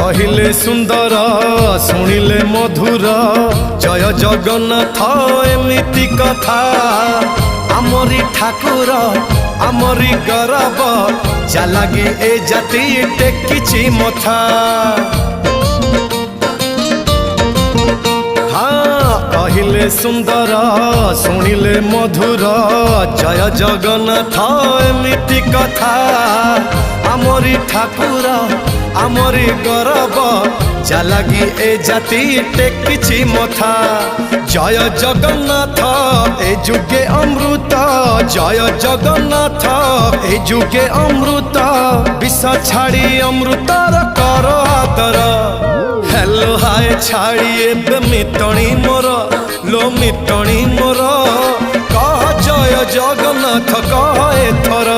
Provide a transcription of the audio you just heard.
कहिले सुंदर शुणिले मधुर जय जगन्नाथ एमिति कथा आमरी ठाकुर आमरी गौरव जालागी ए जाति टेकिछि मथा। हाँ कहिले सुंदर शुणिले मधुर जय जगन्नाथ एमिति कथा आमरी ठाकुर आमरी गौरव जालागी ए जाति टेकिछि मथा। जय जगन्नाथ ए जुगे अमृत जय जगन्नाथ ए जुगे अमृत विष छाड़ी अमृतर कर आदर। हेलो हाय छाड़ी एबे मिटणी मोर लो मिटणी मोर कह जय जगन्नाथ कह एथर।